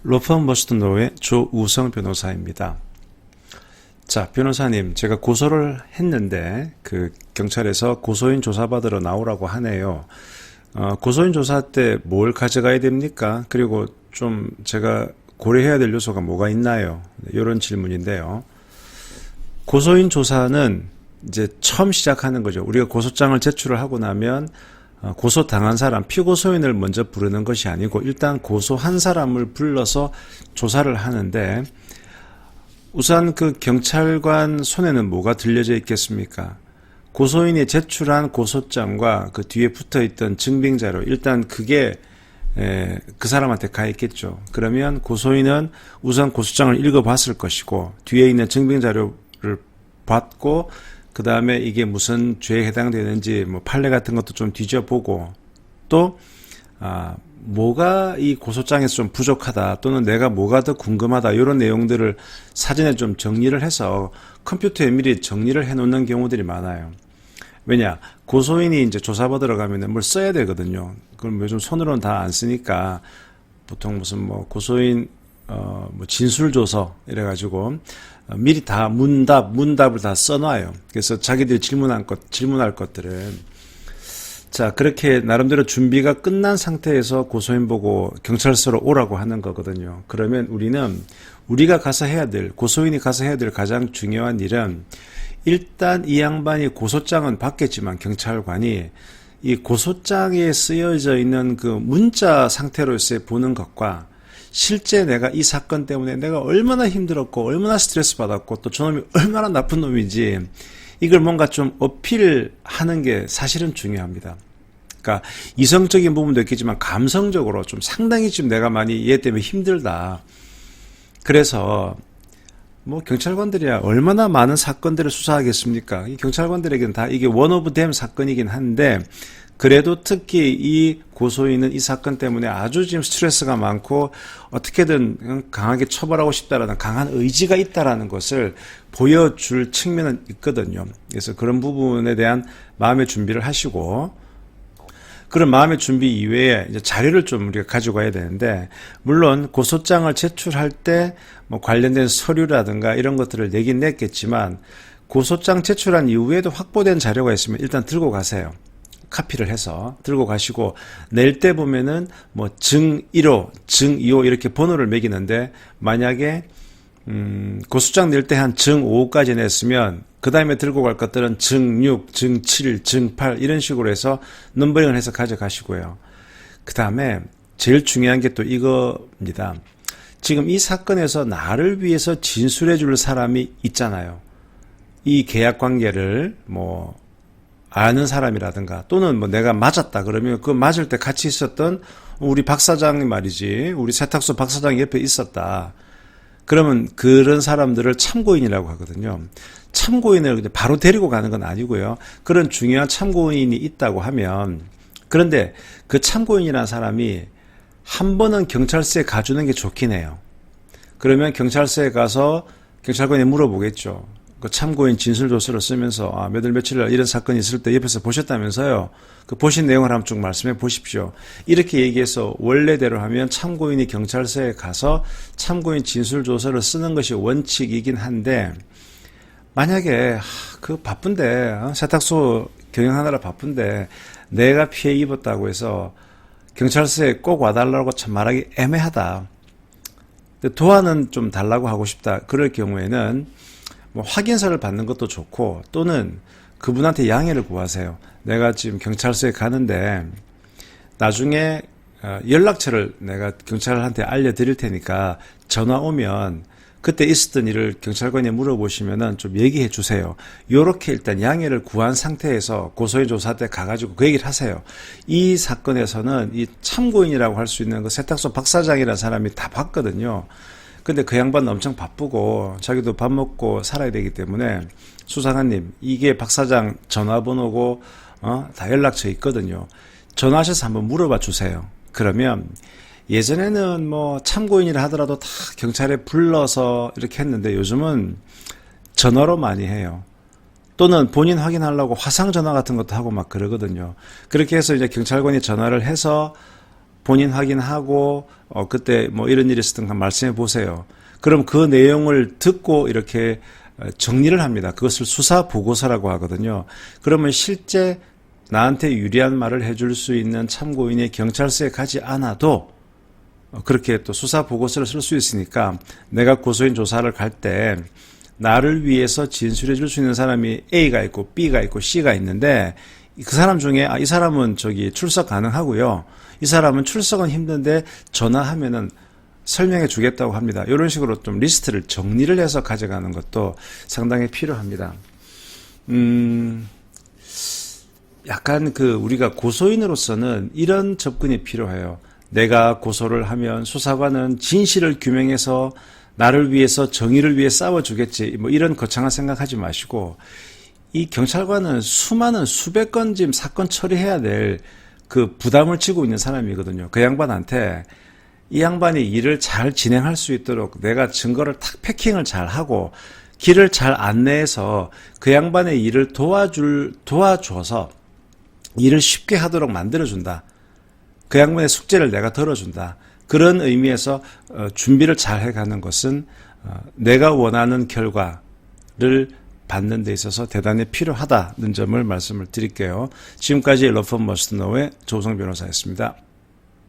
로펌 버스턴로의 조우성 변호사입니다. 자, 변호사님, 제가 고소를 했는데 경찰에서 고소인 조사받으러 나오라고 하네요. 고소인 조사 때 뭘 가져가야 됩니까? 그리고 좀 제가 고려해야 될 요소가 뭐가 있나요? 이런 질문인데요. 고소인 조사는 이제 처음 시작하는 거죠. 우리가 고소장을 제출을 하고 나면 고소당한 사람, 피고소인을 먼저 부르는 것이 아니고 일단 고소한 사람을 불러서 조사를 하는데, 우선 그 경찰관 손에는 뭐가 들려져 있겠습니까? 고소인이 제출한 고소장과 그 뒤에 붙어있던 증빙자료, 일단 그게 그 사람한테 가 있겠죠. 그러면 고소인은 우선 고소장을 읽어봤을 것이고 뒤에 있는 증빙자료를 받고 그 다음에 이게 무슨 죄에 해당되는지 뭐 판례 같은 것도 좀 뒤져보고, 또 뭐가 이 고소장에서 좀 부족하다 또는 내가 뭐가 더 궁금하다 이런 내용들을 사전에 좀 정리를 해서 컴퓨터에 미리 정리를 해 놓는 경우들이 많아요. 왜냐, 고소인이 이제 조사받으러 가면은 뭘 써야 되거든요. 그럼 요즘 손으로는 다 안 쓰니까 보통 무슨 뭐 고소인 뭐 진술조서 이래가지고 미리 다 문답을 다 써놔요. 그래서 자기들이 질문할 것들은, 자, 그렇게 나름대로 준비가 끝난 상태에서 고소인 보고 경찰서로 오라고 하는 거거든요. 그러면 고소인이 가서 해야 될 가장 중요한 일은, 일단 이 양반이 고소장은 받겠지만 경찰관이 이 고소장에 쓰여져 있는 그 문자 상태로서의 보는 것과 실제 내가 이 사건 때문에 내가 얼마나 힘들었고 얼마나 스트레스 받았고 또 저놈이 얼마나 나쁜 놈인지 이걸 뭔가 좀 어필하는 게 사실은 중요합니다. 그러니까 이성적인 부분도 있겠지만 감성적으로 좀 상당히 지금 내가 많이 얘 때문에 힘들다. 그래서 뭐 경찰관들이야 얼마나 많은 사건들을 수사하겠습니까? 이 경찰관들에게는 다 이게 원 오브 댐 사건이긴 한데, 그래도 특히 이 고소인은 이 사건 때문에 아주 지금 스트레스가 많고 어떻게든 강하게 처벌하고 싶다라는 강한 의지가 있다라는 것을 보여줄 측면은 있거든요. 그래서 그런 부분에 대한 마음의 준비를 하시고, 그런 마음의 준비 이외에 이제 자료를 좀 우리가 가져가야 되는데, 물론 고소장을 제출할 때 뭐 관련된 서류라든가 이런 것들을 내긴 냈겠지만, 고소장 제출한 이후에도 확보된 자료가 있으면 일단 들고 가세요. 카피를 해서 들고 가시고, 낼 때 보면은 뭐 증 1호, 증 2호 이렇게 번호를 매기는데, 만약에 고소장 낼 때 한 증 5호까지 냈으면 그 다음에 들고 갈 것들은 증 6, 증 7, 증 8 이런 식으로 해서 넘버링을 해서 가져가시고요. 그 다음에 제일 중요한 게 또 이겁니다. 지금 이 사건에서 나를 위해서 진술해 줄 사람이 있잖아요. 이 계약 관계를 뭐 아는 사람이라든가, 또는 뭐 내가 맞았다 그러면 그 맞을 때 같이 있었던 우리 박 사장이 말이지, 우리 세탁소 박 사장이 옆에 있었다. 그러면 그런 사람들을 참고인이라고 하거든요. 참고인을 바로 데리고 가는 건 아니고요. 그런 중요한 참고인이 있다고 하면, 그런데 그 참고인이라는 사람이 한 번은 경찰서에 가주는 게 좋긴 해요. 그러면 경찰서에 가서 경찰관이 물어보겠죠. 그 참고인 진술조서를 쓰면서 몇 월 며칠 날 이런 사건이 있을 때 옆에서 보셨다면서요. 그 보신 내용을 한번 쭉 말씀해 보십시오. 이렇게 얘기해서 원래대로 하면 참고인이 경찰서에 가서 참고인 진술조서를 쓰는 것이 원칙이긴 한데, 만약에 그 바쁜데 세탁소 경영하느라 바쁜데 내가 피해 입었다고 해서 경찰서에 꼭 와달라고 참 말하기 애매하다. 도안은 좀 달라고 하고 싶다. 그럴 경우에는 뭐 확인서를 받는 것도 좋고, 또는 그분한테 양해를 구하세요. 내가 지금 경찰서에 가는데 나중에 연락처를 내가 경찰한테 알려드릴 테니까 전화 오면 그때 있었던 일을 경찰관이 물어보시면은 좀 얘기해 주세요. 요렇게 일단 양해를 구한 상태에서 고소인 조사 때 가가지고 그 얘기를 하세요. 이 사건에서는 이 참고인이라고 할 수 있는 그 세탁소 박 사장이라는 사람이 다 봤거든요. 근데 그 양반은 엄청 바쁘고 자기도 밥 먹고 살아야 되기 때문에, 수사관님, 이게 박 사장 전화번호고 다 연락처 있거든요. 전화하셔서 한번 물어봐 주세요. 그러면 예전에는 뭐 참고인이라 하더라도 다 경찰에 불러서 이렇게 했는데 요즘은 전화로 많이 해요. 또는 본인 확인하려고 화상 전화 같은 것도 하고 막 그러거든요. 그렇게 해서 이제 경찰관이 전화를 해서 본인 확인하고 그때 뭐 이런 일이 있었던 말씀해 보세요. 그럼 그 내용을 듣고 이렇게 정리를 합니다. 그것을 수사 보고서라고 하거든요. 그러면 실제 나한테 유리한 말을 해줄 수 있는 참고인이 경찰서에 가지 않아도 그렇게 또 수사 보고서를 쓸 수 있으니까 내가 고소인 조사를 갈 때 나를 위해서 진술해 줄 수 있는 사람이 A가 있고 B가 있고 C가 있는데 그 사람 중에 이 사람은 출석 가능하고요. 이 사람은 출석은 힘든데 전화하면은 설명해 주겠다고 합니다. 이런 식으로 좀 리스트를 정리를 해서 가져가는 것도 상당히 필요합니다. 약간 우리가 고소인으로서는 이런 접근이 필요해요. 내가 고소를 하면 수사관은 진실을 규명해서 나를 위해서 정의를 위해 싸워주겠지. 뭐 이런 거창한 생각하지 마시고 이 경찰관은 수많은 수백 건 지금 사건 처리해야 될 그 부담을 지고 있는 사람이거든요. 그 양반한테 이 양반이 일을 잘 진행할 수 있도록 내가 증거를 탁 패킹을 잘 하고 길을 잘 안내해서 그 양반의 일을 도와줘서 일을 쉽게 하도록 만들어준다. 그 양반의 숙제를 내가 덜어준다. 그런 의미에서 준비를 잘 해가는 것은 내가 원하는 결과를 받는 데 있어서 대단히 필요하다는 점을 말씀을 드릴게요. 지금까지 러펌 머스트 노의 조성 변호사였습니다.